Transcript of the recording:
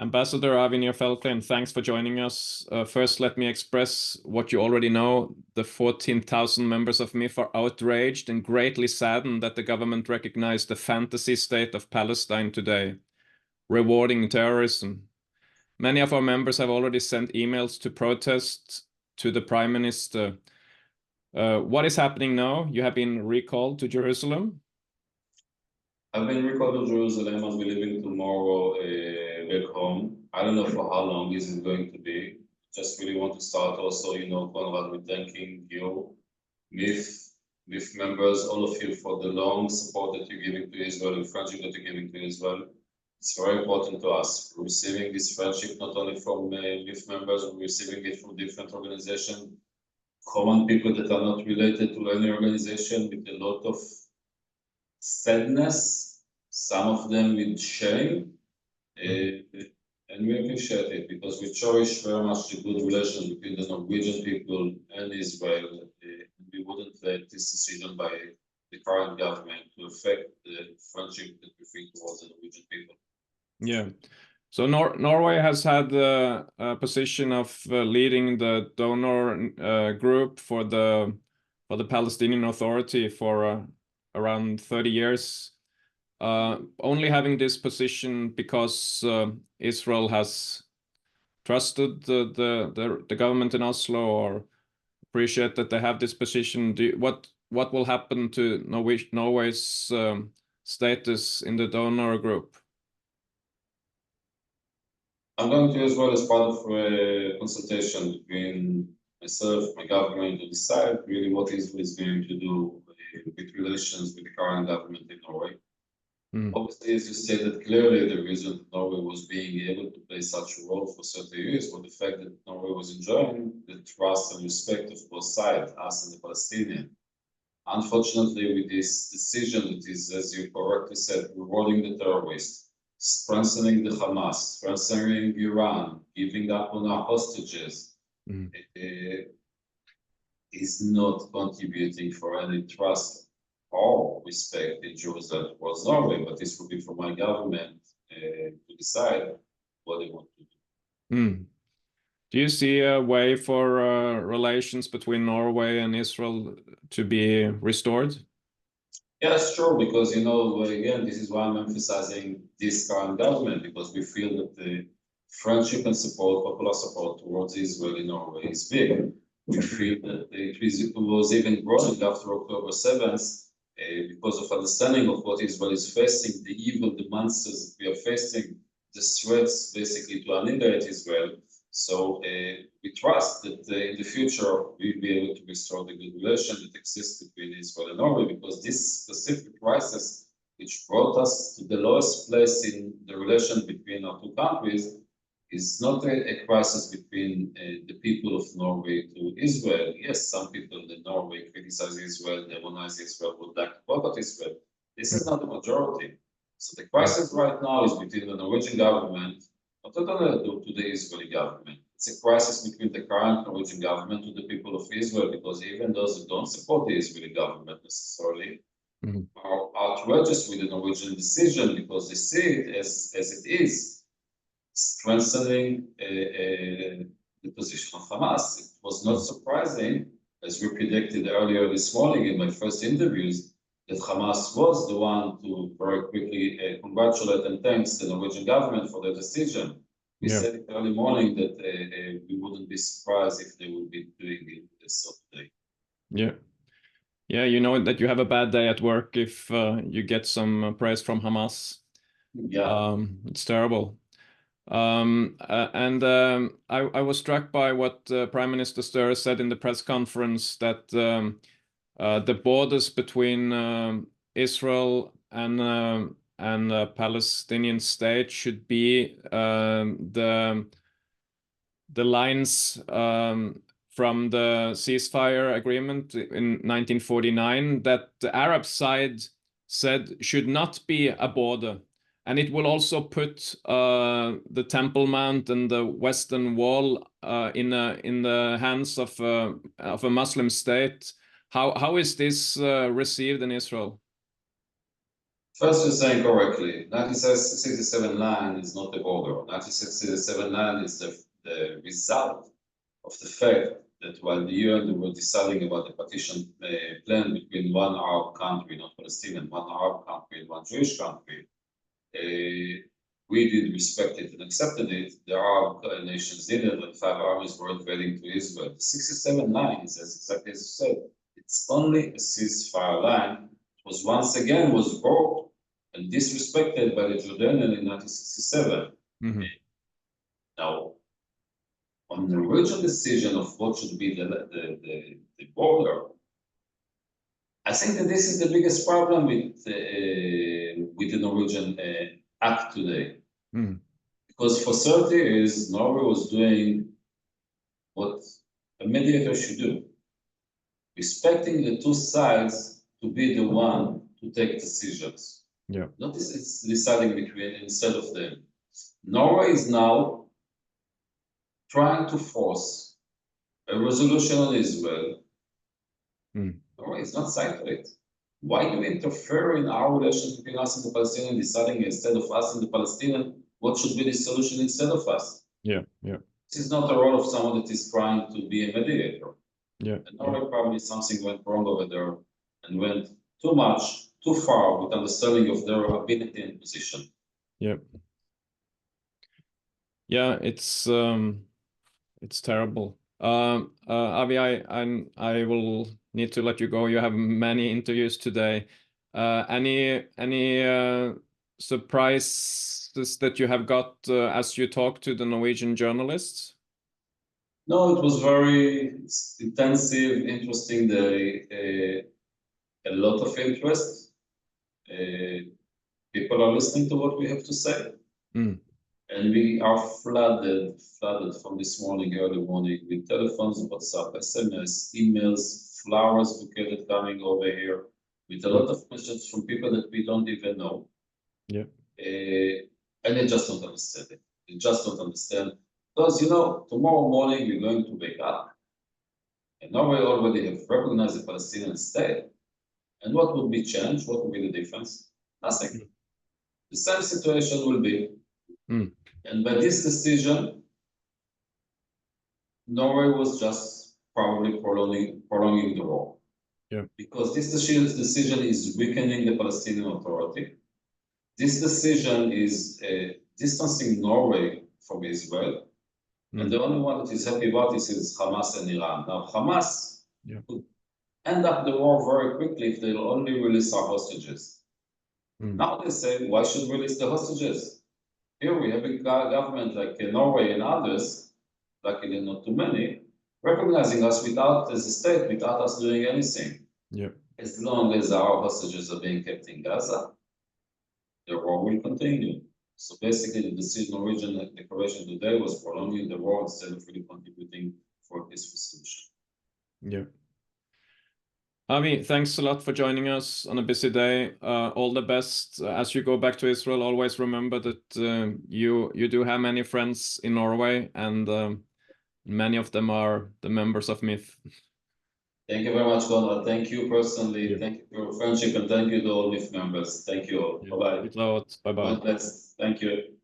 Ambassador Avi Nir-Feldklein, thanks for joining us. First, let me express what you already know. The 14,000 members of MIFF are outraged and greatly saddened that the government recognized the fantasy state of Palestine today, rewarding terrorism. Many of our members have already sent emails to protest to the Prime Minister. What is happening now? You have been recalled to Jerusalem? I've been recalled to Jerusalem. I'll be leaving tomorrow back home. I don't know for how long this is going to be. Just really want to start also, Conrad, with thanking you, MIFF members, all of you for the long support that you're giving to Israel and friendship that you're giving to Israel. It's very important to us. We're receiving this friendship not only from MIFF members, we're receiving it from different organizations, common people that are not related to any organization, with a lot of sadness, some of them with shame, and we appreciate it because we cherish very much the good relations between the Norwegian people and Israel. We wouldn't let this decision by the current government to affect the friendship that we feel towards the Norwegian people. Yeah. So Norway has had the position of leading the donor group for the Palestinian Authority for around 30 years, only having this position because Israel has trusted the government in Oslo or appreciate that they have this position. What will happen to Norway's status in the donor group? I'm going to Israel as part of a consultation between myself, my government, to decide really what Israel is going to do with relations with the current government in Norway. Obviously, as you stated clearly, the reason that Norway was being able to play such a role for 30 years was the fact that Norway was enjoying the trust and respect of both sides, us and the Palestinian. Unfortunately, with this decision, it is, as you correctly said, rewarding the terrorists, strengthening the Hamas, strengthening Iran, giving up on our hostages, is not contributing for any trust or respect in Jerusalem towards Norway, but this will be for my government to decide what they want to do. Do you see a way for relations between Norway and Israel to be restored? Yes, sure, because, again, this is why I'm emphasizing this current government, because we feel that the friendship and support, popular support towards Israel in Norway is big. We feel that it was even growing after October 7th because of understanding of what Israel is facing, the evil, the monsters that we are facing, the threats basically to annihilate Israel. So we trust that in the future we'll be able to restore the good relation that exists between Israel and Norway, because this specific crisis, which brought us to the lowest place in the relation between our two countries, is not a crisis between the people of Norway to Israel. Yes, some people in Norway criticize Israel, demonize Israel, would like to boycott Israel. This is not the majority. So the crisis right now is between the Norwegian government, not only to the Israeli government. It's a crisis between the current Norwegian government to the people of Israel, because even those who don't support the Israeli government necessarily are outrageous with the Norwegian decision, because they see it as it is, strengthening the position of Hamas. It was not surprising, as we predicted earlier this morning in my first interviews, that Hamas was the one to very quickly congratulate and thanks the Norwegian government for their decision. We said it early morning that we wouldn't be surprised if they would be doing it this today. Yeah, you know that you have a bad day at work if you get some praise from Hamas. Yeah. It's terrible. I was struck by what Prime Minister Støre said in the press conference, that the borders between Israel and the Palestinian state should be the lines from the ceasefire agreement in 1949 that the Arab side said should not be a border. And it will also put the Temple Mount and the Western Wall in the hands of a Muslim state. How is this received in Israel? First, you're saying correctly, 1967 line is not the border. 1967 line is the result of the fact that while the UN were deciding about the partition plan between one Arab country, not Palestinian, one Arab country and one Jewish country, we did respect it and accepted it. The Arab nations didn't, and 5 armies were invading to Israel. The 67 line is exactly as you said. It's only a ceasefire line. It was once again broke and disrespected by the Jordanian in 1967. Mm-hmm. Now, on the original decision of what should be the border, I think that this is the biggest problem with the Norwegian act today. Mm-hmm. Because for 30 years, Norway was doing what a mediator should do, respecting the two sides to be the one to take decisions. Yeah. Not it's deciding between instead of them. Norway is now trying to force a resolution on Israel. Norway is not side to it. Why do you interfere in our relations between us and the Palestinian, deciding instead of us and the Palestinian what should be the solution instead of us? Yeah, yeah. This is not a role of someone that is trying to be a mediator. Yeah. And Norway probably something went wrong over there and went too much, too far with understanding of their ability and position. Yeah. Yeah, it's terrible. Avi, I will need to let you go. You have many interviews today. Any surprises that you have got as you talk to the Norwegian journalists? No, it was very intensive, interesting day. A lot of interest. People are listening to what we have to say. And we are flooded from this morning, early morning, with telephones, WhatsApp, SMS, emails, flowers bouqueted coming over here, with a lot of messages from people that we don't even know. Yeah. And they just don't understand it. They just don't understand. Because, tomorrow morning we're going to wake up. And Norway already have recognized the Palestinian state. And what will be changed? What will be the difference? Nothing. The same situation will be. And by this decision, Norway was just probably prolonging the war. Yeah. Because this decision is weakening the Palestinian Authority. This decision is distancing Norway from Israel. And the only one that is happy about this is Hamas and Iran. Now, Hamas could end up the war very quickly if they'll only release our hostages. Now they say, why should we release the hostages? Here we have a government like Norway and others, luckily not too many, recognizing us as a state without us doing anything. Yeah. As long as our hostages are being kept in Gaza, the war will continue. So basically the decision, Norwegian declaration today was prolonging the war instead of really contributing for this resolution. Yeah. Avi, thanks a lot for joining us on a busy day. All the best as you go back to Israel. Always remember that you do have many friends in Norway, and many of them are the members of MIFF. Thank you very much, Conrad. Thank you personally. Thank you for your friendship, and thank you to all MIFF members. Thank you all. Bye-bye. Bye-bye. God bless. Thank you.